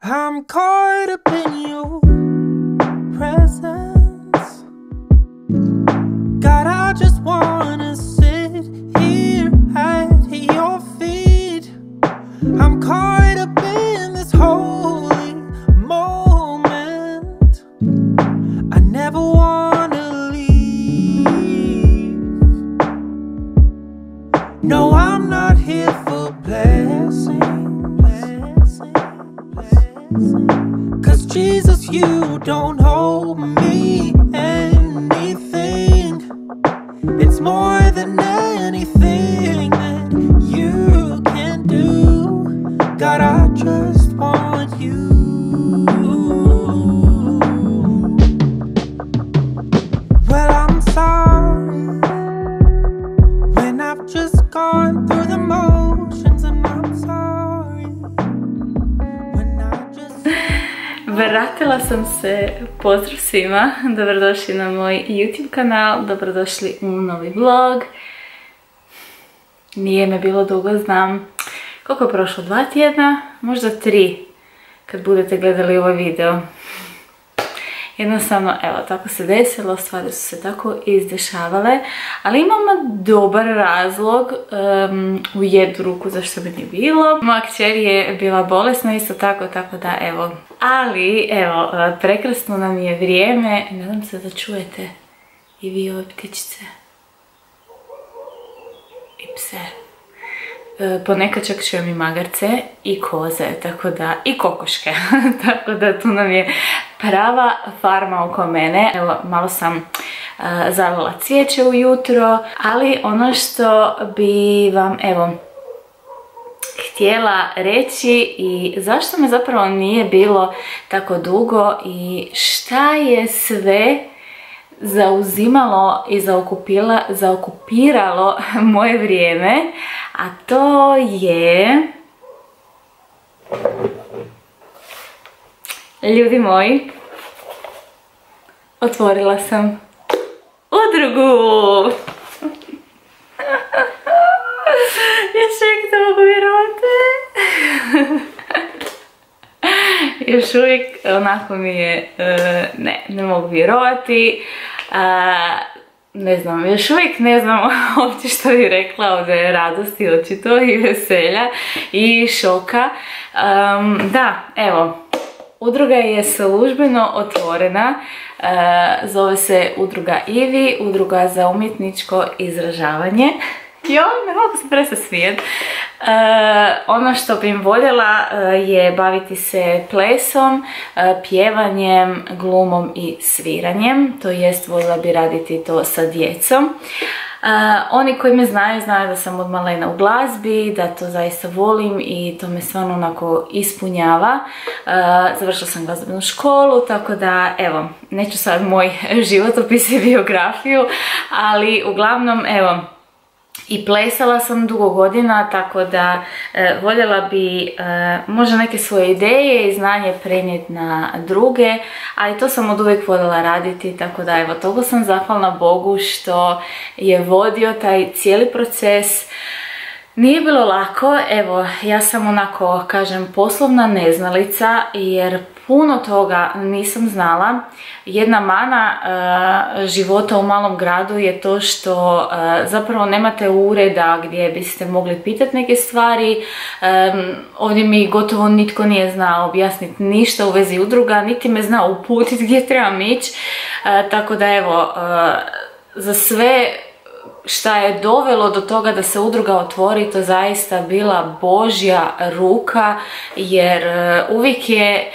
I'm caught up in your presence. God, I just wanna sit here at your feet. I'm caught up in this holy moment. I never wanna leave. No, I'm not here for blessing. 'Cause Jesus, you don't owe me anything. It's more than anything that you can do. God, I just want you. Well, I'm sorry when I've just gone through the motions, and I'm sorry when I just... Vratila sam se, pozdrav svima, dobrodošli na moj YouTube kanal, dobrodošli u novi vlog. Nije me bilo dugo, znam koliko je prošlo, 2 tjedna, možda 3 kad budete gledali ovaj video. Jednostavno, evo, tako se desilo, stvari su se tako izdešavale, ali imam dobar razlog u jednu ruku zašto bi nije bilo. Moja kćer je bila bolesna isto tako, tako da evo. Ali, evo, prekrasno nam je vrijeme, nadam se da čujete i vi ove ptičice i pse. Ponekad čak čujem i magarce i koze, tako da, i kokoške, tako da tu nam je prava farma oko mene. Evo, malo sam zalila cvijeće ujutro, ali ono što bi vam, evo, htjela reći i zašto me zapravo nije bilo tako dugo i šta je sve zauzimalo i zaokupiralo moje vrijeme, a to je, ljudi moji, otvorila sam udrugu. Još uvijek to mogu vjerovati. Još uvijek onako mi je, ne mogu vjerovati. Ne znam, još uvijek ne znam uopće što bih rekla od radosti očito i veselja i šoka. Da, evo, udruga je službeno otvorena, zove se Udruga Ivi, Udruga za umjetničko izražavanje. Jo, ne mogu se prestati smijeti. Ono što bih voljela je baviti se plesom, pjevanjem, glumom i sviranjem, to jest voljela bi raditi to sa djecom. Oni koji me znaju, znaju da sam od malena u glazbi, da to zaista volim i to me stvarno onako ispunjava. Završila sam glazbenu školu, tako da, evo, neću sad moj životopis i biografiju, ali uglavnom, evo, i plesala sam dugo godina, tako da voljela bi možda neke svoje ideje i znanje prenijeti na druge, ali to sam od uvijek voljela raditi, tako da evo, toliko sam zahvalna Bogu što je vodio taj cijeli proces. Nije bilo lako, evo, ja sam onako, kažem, poslovna neznalica jer puno toga nisam znala. Jedna mana života u malom gradu je to što zapravo nemate ureda gdje biste mogli pitati neke stvari. Ovdje mi gotovo nitko nije znao objasniti ništa u vezi udruga, niti me znao uputiti gdje trebam ići. Tako da evo, za sve šta je dovelo do toga da se udruga otvori, to zaista bila Božja ruka, jer uvijek je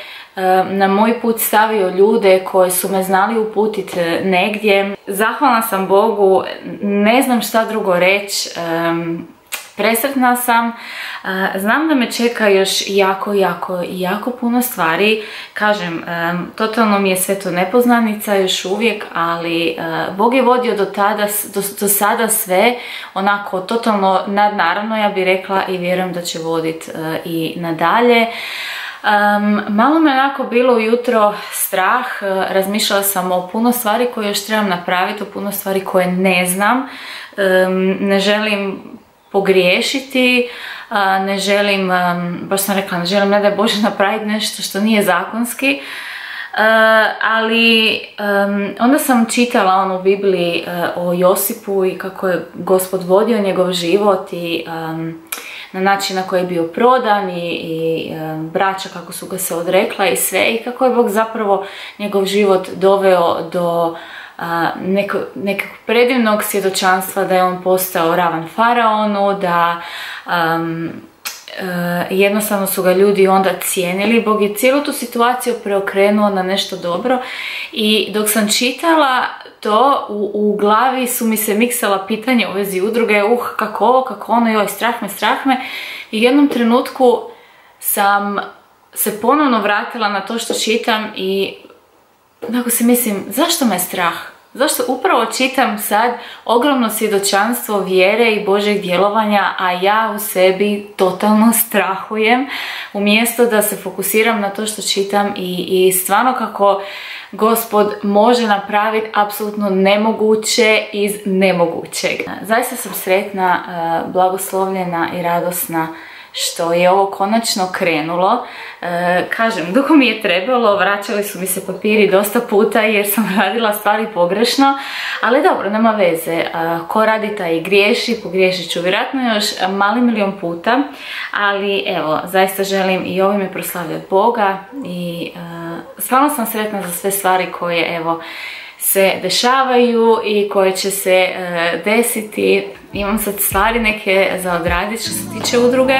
na moj put stavio ljude koji su me znali uputiti negdje. Zahvalna sam Bogu, ne znam šta drugo reći, presretna sam. Znam da me čeka još jako puno stvari. Kažem, totalno mi je sve to nepoznanica još uvijek, ali Bog je vodio do sada sve onako totalno nadnaravno, ja bih rekla, i vjerujem da će voditi i nadalje. Malo me onako bilo ujutro strah, razmišljala sam o puno stvari koje još trebam napraviti, o puno stvari koje ne znam. Ne želim pogriješiti, ne želim, baš sam rekla, ne želim, ne daj Bože, napraviti nešto što nije zakonski. Ali onda sam čitala u Bibliji o Josipu i kako je Gospod vodio njegov život i na način na koji je bio prodan i braća kako su ga se odrekla i sve, i kako je Bog zapravo njegov život doveo do nekog predivnog svjedočanstva, da je on postao ravan faraonu, da jednostavno su ga ljudi onda cijenili. Bog je cijelu tu situaciju preokrenuo na nešto dobro, i dok sam čitala to, u glavi su mi se miksala pitanja u vezi udruge, kako ovo, kako ono, joj, strah me. I u jednom trenutku sam se ponovno vratila na to što čitam i onako se mislim, zašto me je strah? Zašto upravo čitam sad ogromno svjedočanstvo vjere i Božeg djelovanja, a ja u sebi totalno strahujem, umjesto da se fokusiram na to što čitam i stvarno kako Gospod može napraviti apsolutno nemoguće iz nemogućeg. Zaista sam sretna, blagoslovljena i radosna što je ovo konačno krenulo. Kažem, dugo mi je trebalo, vraćali su mi se papiri dosta puta jer sam radila stvari pogrešno, ali dobro, nema veze. Ko radi taj i griješi, pogriješit ću vjerojatno još mali milion puta, ali evo, zaista želim i ovime proslavljati Boga i stvarno sam sretna za sve stvari koje, evo, se dešavaju i koje će se desiti. Imam sad stvari neke za odraditi što se tiče udruge,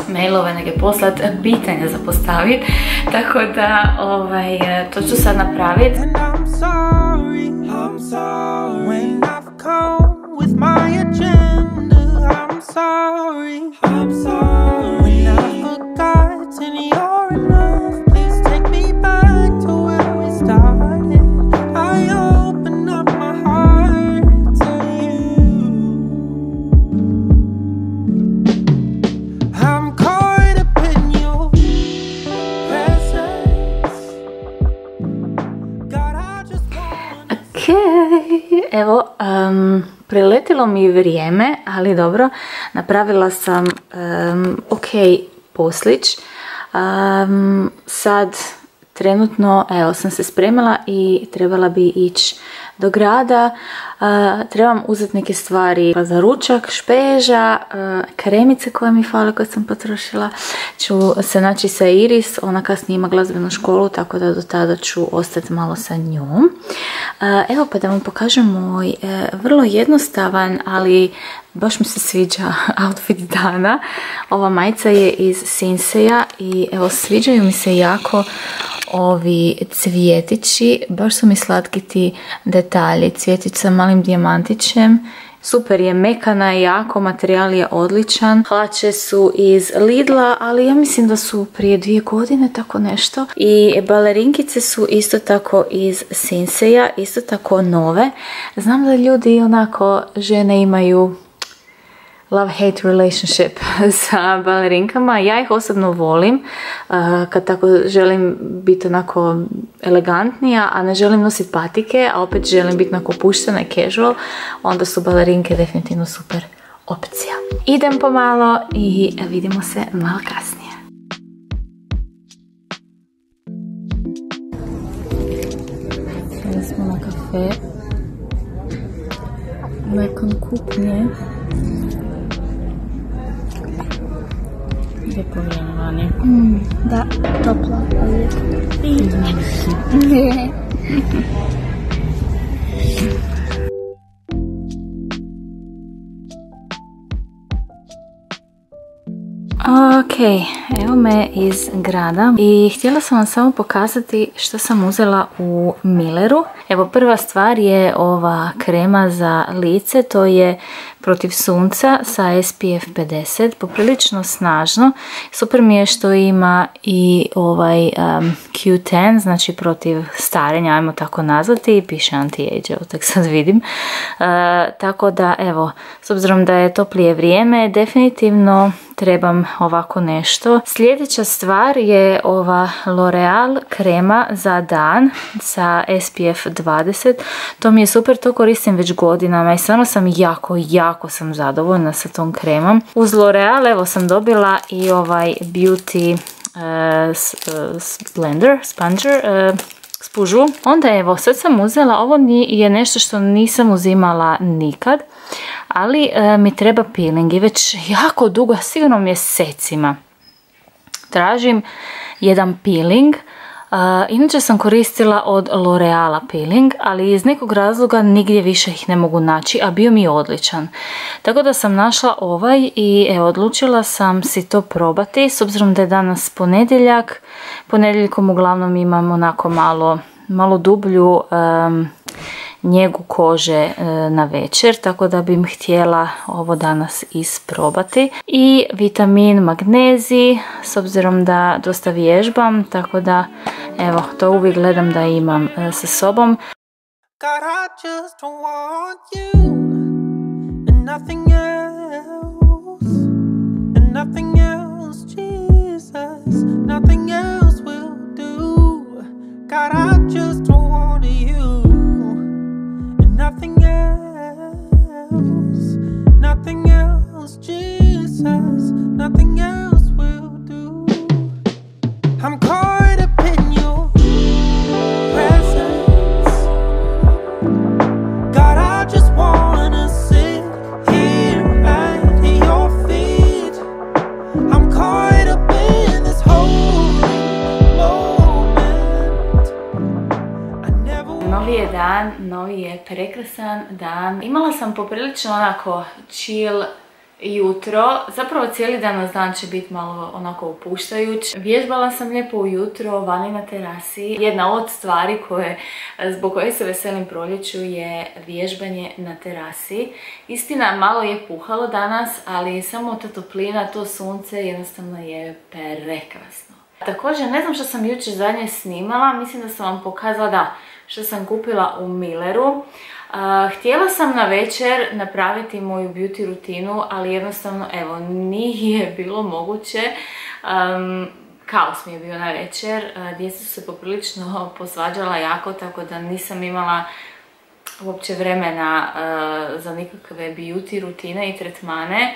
mailove neke poslat, pitanja za postaviti, tako da to ću sad napraviti. Evo, preletilo mi vrijeme, ali dobro, napravila sam ok poslić. Sad trenutno, evo, sam se spremila i trebala bi ići do grada. Trebam uzeti neke stvari za ručak, špeža, kremice koje mi fale, koje sam potrošila. Ću se naći sa Iris, ona kasnije ima glazbenu školu, tako da do tada ću ostati malo sa njom. Evo, pa da vam pokažem moj vrlo jednostavan, ali baš mi se sviđa outfit dana. Ova majica je iz Sinseja i evo, sviđaju mi se jako ovi cvjetići, baš su mi slatki ti detalji, cvjetić sa malim dijamantićem. Super je, mekana je jako, materijal je odličan. Hlače su iz Lidla, ali ja mislim da su prije 2 godine, tako nešto. I balerinkice su isto tako iz Sinseja, isto tako nove. Znam da ljudi onako, žene imaju love-hate relationship sa balerinkama. Ja ih osobno volim kad tako želim biti onako elegantnija, a ne želim nositi patike, a opet želim biti onako puštena i casual, onda su balerinke definitivno super opcija. Idem pomalo i vidimo se malo kasnije. Sada smo na kafe nakon kupnje. Lijepo vrijeme vani. Da, toplo. Ok, evo me iz grada i htjela sam vam samo pokazati što sam uzela u Milleru. Evo, prva stvar je ova krema za lice, to je protiv sunca sa SPF 50, poprilično snažno. Super mi je što ima i ovaj Q10, znači protiv starenja, ajmo tako nazvati, i piše anti-age, evo tek sad vidim. Tako da, evo, s obzirom da je toplije vrijeme, definitivno trebam ovako nešto. Sljedeća stvar je ova L'Oreal krema za dan sa SPF 20. To mi je super, to koristim već godinama i stvarno sam jako sam zadovoljna sa tom kremom. Uz L'Oreal evo sam dobila i ovaj Beauty blender, sponger, spužu. Onda evo, sad sam uzela, ovo je nešto što nisam uzimala nikad, ali mi treba peeling i već jako dugo, sigurno mjesecima tražim jedan peeling. Inače sam koristila od L'Oreala peeling, ali iz nekog razloga nigdje više ih ne mogu naći, a bio mi je odličan. Tako da sam našla ovaj i evo, odlučila sam si to probati, s obzirom da je danas ponedjeljak. Ponedjeljkom uglavnom imam onako malo dublju njegu kože na večer, tako da bih htjela ovo danas isprobati. I vitamin magnezij, s obzirom da dosta vježbam, tako da evo, to uvijek gledam da imam sa sobom. God, I just want you and nothing else, and nothing else, Jesus, nothing else will do. God, I just want you and nothing else, Jesus, nothing else will do. I'm caught up in your presence. God, I just wanna sit here at your feet. I'm caught up in this holy moment. I never... Novi je dan, novi je prekrasan dan. Imala sam poprilično onako chill jutro, zapravo cijeli danas dan će biti malo onako opuštajuć. Vježbala sam lijepo ujutro vani na terasi. Jedna od stvari zbog koje se veselim proljeću je vježbanje na terasi. Istina, malo je puhalo danas, ali samo ta toplina, to sunce jednostavno je prekrasno. Također, ne znam što sam jučer zadnje snimala, mislim da sam vam pokazala što sam kupila u Milleru. Htjela sam na večer napraviti moju beauty rutinu, ali jednostavno, evo, nije bilo moguće. Kaos mi je bio na večer, djeca su se poprilično posvađala jako, tako da nisam imala uopće vremena za nikakve beauty rutine i tretmane.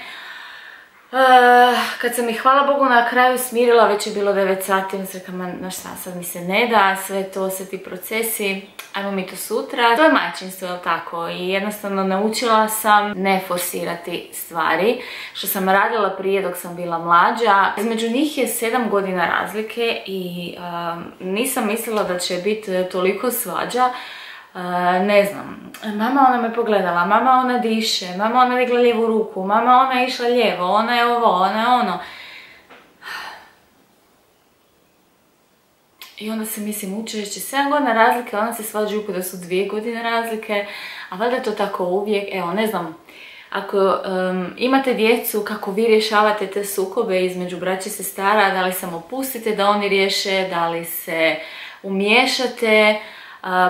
Kad sam ih, hvala Bogu, na kraju smirila, već je bilo 9 sati, onda sam rekla, no šta, sad mi se ne da, sve ti procesi, ajmo mi to sutra. To je majčinstvo, jel tako? I jednostavno naučila sam ne forsirati stvari, što sam radila prije dok sam bila mlađa. Između njih je 7 godina razlike i nisam mislila da će biti toliko svađa. Ne znam, mama ona me pogledala, mama ona diše, mama ona digla lijevu ruku, mama ona je išla lijevo, ona je ovo, ona je ono. I onda se mislim učeći 7 godina razlike, ona se svađaju da su 2 godine razlike, a valjda je to tako uvijek. Evo, ne znam, ako imate djecu, kako vi rješavate te sukobe između braće i sestara, da li samo pustite da oni riješe, da li se umiješate.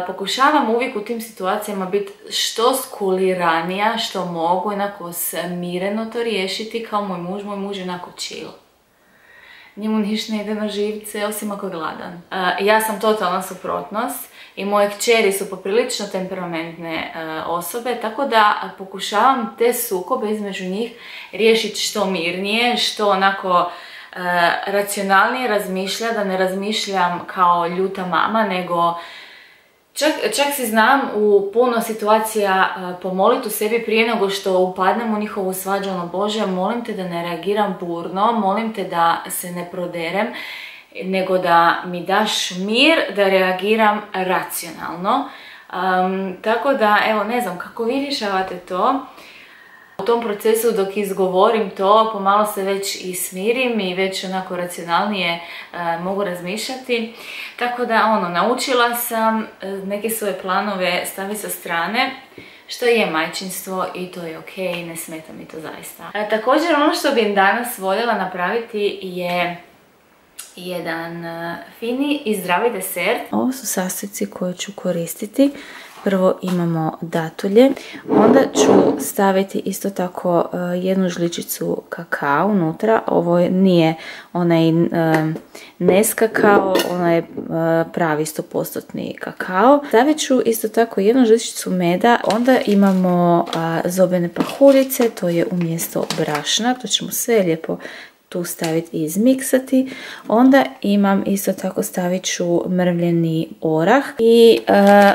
Pokušavam uvijek u tim situacijama biti što skuliranija, što mogu, onako smireno to riješiti, kao moj muž je onako chill. Njemu ništa ne ide na živce, osim ako je gladan. Ja sam totalna suprotnost i moje kćeri su poprilično temperamentne osobe, tako da pokušavam te sukobe između njih riješiti što mirnije, što onako racionalnije razmišlja, da ne razmišljam kao ljuta mama, nego čak si znam u puno situacija pomoliti u sebi prije nego što upadnem u njihovu svađu, ono, Bože, molim te da ne reagiram burno, molim te da se ne proderem, nego da mi daš mir, da reagiram racionalno. Tako da, evo, ne znam kako vi rješavate to. U tom procesu dok izgovorim to, pomalo se već i smirim i već onako racionalnije mogu razmišljati. Tako da, ono, naučila sam neke svoje planove staviti sa strane, što je majčinstvo i to je ok, ne smeta mi to zaista. Također, ono što bih danas voljela napraviti je jedan fini i zdravi desert. Ovo su sastojci koje ću koristiti. prvo imamo datulje, onda ću staviti isto tako jednu žličicu kakao unutra. Ovo nije onaj neskakao, ono je pravi 100% kakao. Stavit ću isto tako jednu žličicu meda, onda imamo zobene pahuljice, to je umjesto brašna, to ćemo sve lijepo tu staviti i izmiksati. Onda imam isto tako, stavit ću mrvljeni orah i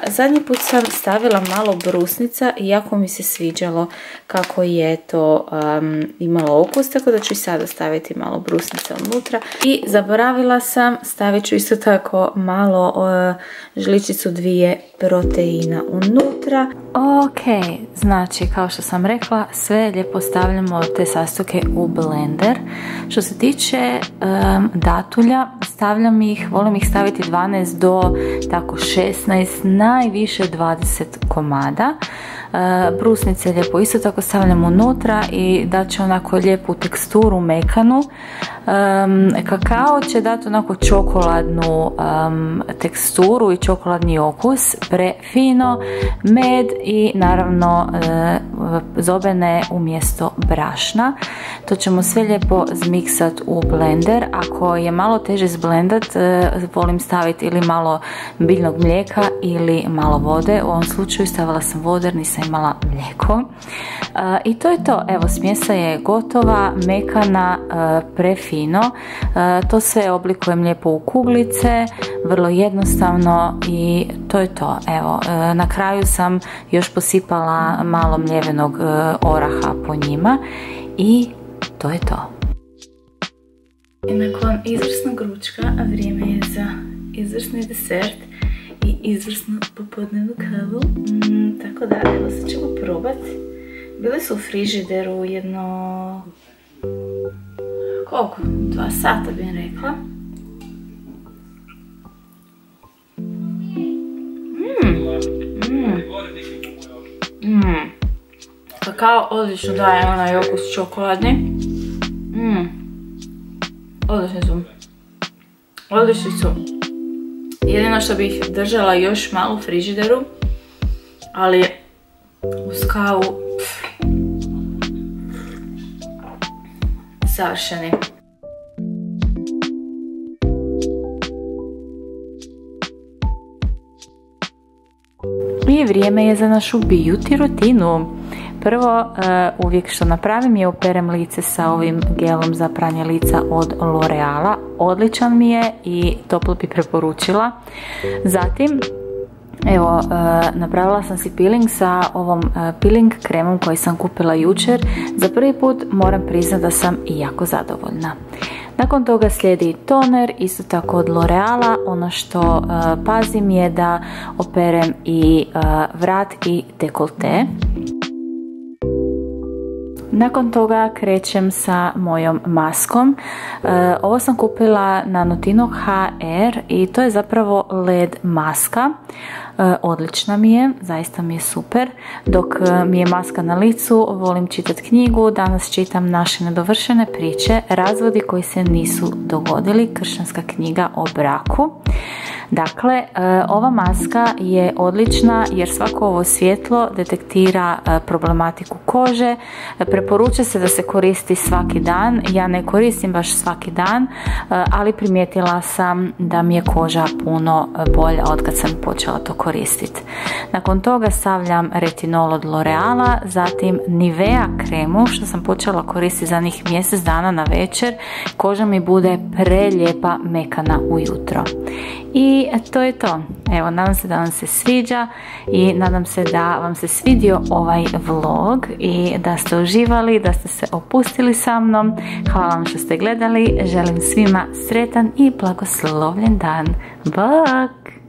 zadnji put sam stavila malo brusnica i jako mi se sviđalo kako je to imalo okus, tako da ću i sada staviti malo brusnice unutra. I zaboravila sam, stavit ću isto tako malo žličicu 2 proteina unutra. Ok, znači kao što sam rekla, sve lijepo stavljamo te sastojke u blender. Što se tiče datulja, stavljam ih, volim ih staviti 12 do tako 16, najviše 20 komada. Brusnice lijepo isto tako stavljam unutra i dat će onako lijepu teksturu mekanu. Kakao će dati onako čokoladnu teksturu i čokoladni okus, prefino, med i naravno zobene umjesto brašna. To ćemo sve lijepo zmiksat u blender. Ako je malo teže zblendat, volim staviti ili malo biljnog mlijeka ili malo vode. U ovom slučaju stavila sam vodu jer nisam imala mlijeko. I to je to. Evo, smjesa je gotova, mekana, prefino. To sve oblikujem lijepo u kuglice, vrlo jednostavno i to je to. Evo, na kraju sam još posipala malo mljevenog oraha po njima i to je to. I nakon izvrsnog ručka, a vrijeme je za izvrsni desert i izvrsnu popodnevnu kavu. Tako da, evo, sad ćemo probati. Bile su u frižideru jedno... koliko? 2 sata bih rekla. Kakao odlično daje onaj okus čokoladni. Odlični su. Odlični su. Jedino što bih držala još malo u frižideru, ali uz kavu savršeni. I vrijeme je za našu beauty rutinu. Prvo, uvijek što napravim je operem lice sa ovim gelom za pranje lica od L'Oreala. Odličan mi je i toplo bi preporučila. Zatim, evo, napravila sam si peeling sa ovom peeling kremom koju sam kupila jučer. Za prvi put moram priznati da sam jako zadovoljna. Nakon toga slijedi toner, isto tako od L'Oreala. Ono što pazim je da operem i vrat i dekolte. Nakon toga krećem sa mojom maskom. Ovo sam kupila na Notino HR i to je zapravo LED maska. Odlična mi je, zaista mi je super. Dok mi je maska na licu, volim čitati knjigu. Danas čitam Naše nedovršene priče, razvodi koji se nisu dogodili, kršćanska knjiga o braku. Dakle, ova maska je odlična jer svako ovo svjetlo detektira problematiku kože. Preporuča se da se koristi svaki dan. Ja ne koristim baš svaki dan, ali primijetila sam da mi je koža puno bolja od kad sam počela to koristiti. Nakon toga stavljam retinol od L'Oreala, zatim Nivea kremu što sam počela koristiti za njih mjesec dana na večer. Koža mi bude prelijepa, mekana ujutro. I to je to. Evo, nadam se da vam se sviđa i nadam se da vam se svidio ovaj vlog i da ste uživali, da ste se opustili sa mnom. Hvala vam što ste gledali. Želim svima sretan i blagoslovljen dan. Bok!